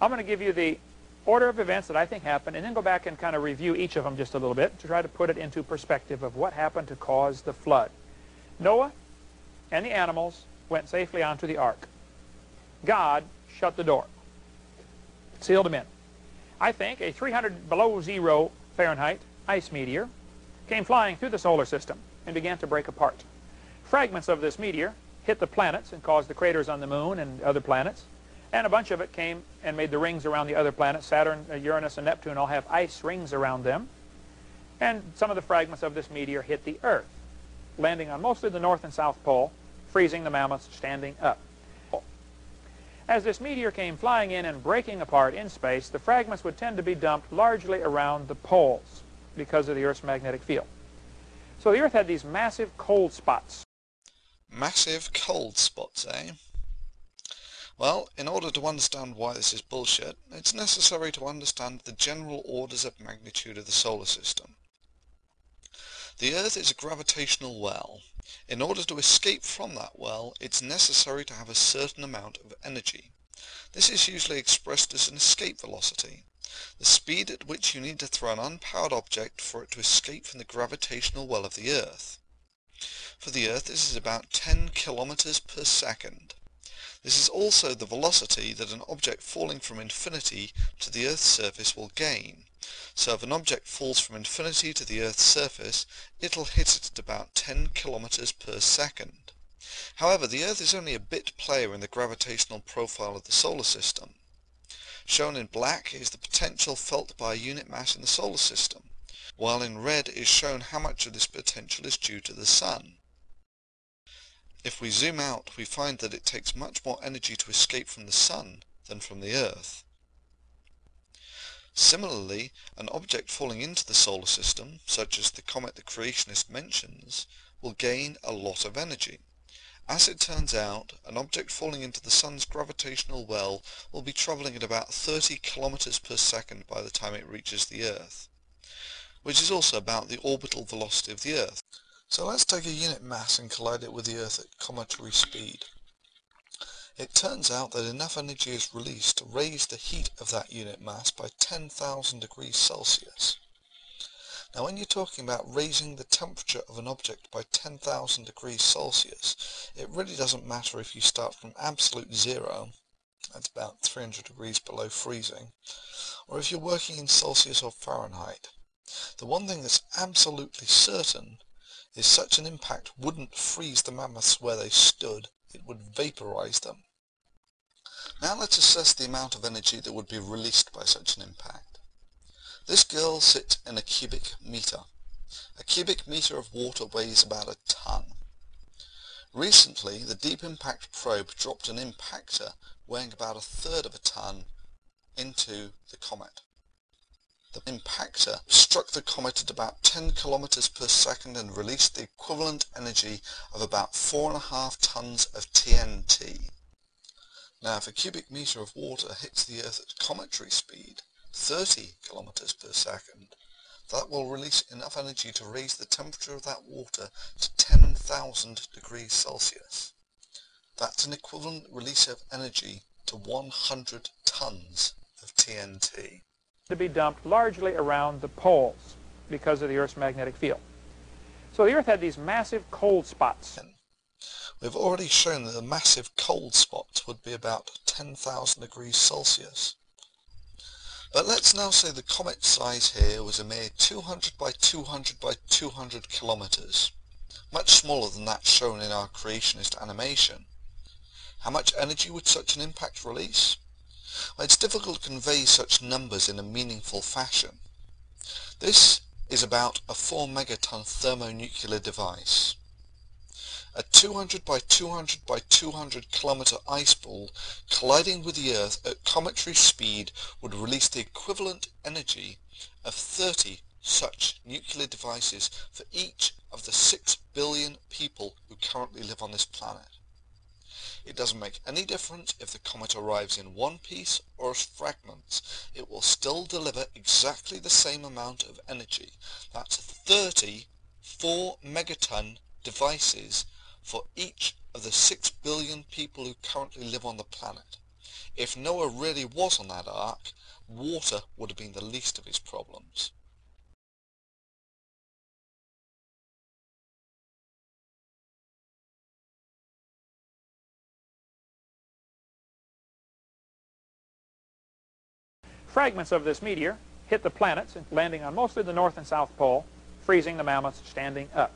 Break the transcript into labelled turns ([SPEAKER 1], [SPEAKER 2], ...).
[SPEAKER 1] I'm going to give you the order of events that I think happened, and then go back and kind of review each of them just a little bit to try to put it into perspective of what happened to cause the flood. Noah and the animals went safely onto the ark. God shut the door, sealed them in. I think a 300 below zero Fahrenheit ice meteor came flying through the solar system and began to break apart. Fragments of this meteor hit the planets and caused the craters on the moon and other planets, and a bunch of it came and made the rings around the other planets. Saturn, Uranus, and Neptune all have ice rings around them, and some of the fragments of this meteor hit the Earth, landing on mostly the North and South Pole, freezing the mammoths standing up. As this meteor came flying in and breaking apart in space, the fragments would tend to be dumped largely around the poles because of the Earth's magnetic field. So the Earth had these massive cold spots.
[SPEAKER 2] Massive cold spots, eh? Well, in order to understand why this is bullshit, it's necessary to understand the general orders of magnitude of the solar system. The Earth is a gravitational well. In order to escape from that well, it's necessary to have a certain amount of energy. This is usually expressed as an escape velocity, the speed at which you need to throw an unpowered object for it to escape from the gravitational well of the Earth. For the Earth, this is about 10 kilometers per second. This is also the velocity that an object falling from infinity to the Earth's surface will gain. So if an object falls from infinity to the Earth's surface, it'll hit it at about 10 kilometers per second. However, the Earth is only a bit player in the gravitational profile of the solar system. Shown in black is the potential felt by a unit mass in the solar system, while in red is shown how much of this potential is due to the Sun. If we zoom out, we find that it takes much more energy to escape from the Sun than from the Earth. Similarly, an object falling into the solar system, such as the comet the Creationist mentions, will gain a lot of energy. As it turns out, an object falling into the Sun's gravitational well will be travelling at about 30 kilometers per second by the time it reaches the Earth, which is also about the orbital velocity of the Earth. So let's take a unit mass and collide it with the Earth at cometary speed. It turns out that enough energy is released to raise the heat of that unit mass by 10,000 degrees Celsius. Now when you're talking about raising the temperature of an object by 10,000 degrees Celsius, it really doesn't matter if you start from absolute zero, that's about 300 degrees below freezing, or if you're working in Celsius or Fahrenheit. The one thing that's absolutely certain is such an impact wouldn't freeze the mammoths where they stood, it would vaporize them. Now let's assess the amount of energy that would be released by such an impact. This girl sits in a cubic meter. A cubic meter of water weighs about a ton. Recently, the Deep Impact probe dropped an impactor weighing about a third of a ton into the comet. The impactor struck the comet at about 10 kilometers per second and released the equivalent energy of about 4.5 tons of TNT. Now if a cubic meter of water hits the Earth at cometary speed, 30 kilometers per second, that will release enough energy to raise the temperature of that water to 10,000 degrees Celsius. That's an equivalent release of energy to 100 tons of TNT.
[SPEAKER 1] To be dumped largely around the poles because of the Earth's magnetic field. So the Earth had these massive cold spots.
[SPEAKER 2] We've already shown that the massive cold spots would be about 10,000 degrees Celsius. But let's now say the comet size here was a mere 200 by 200 by 200 kilometers, much smaller than that shown in our creationist animation. How much energy would such an impact release? Well, it's difficult to convey such numbers in a meaningful fashion. This is about a 4 megaton thermonuclear device. A 200 by 200 by 200 kilometer ice ball colliding with the Earth at cometary speed would release the equivalent energy of 30 such nuclear devices for each of the 6 billion people who currently live on this planet. It doesn't make any difference if the comet arrives in one piece or as fragments. It will still deliver exactly the same amount of energy. That's 30 4 megaton devices for each of the 6 billion people who currently live on the planet. If Noah really was on that ark, water would have been the least of his problems.
[SPEAKER 1] Fragments of this meteor hit the planets, landing on mostly the North and South Pole, freezing the mammoths standing up.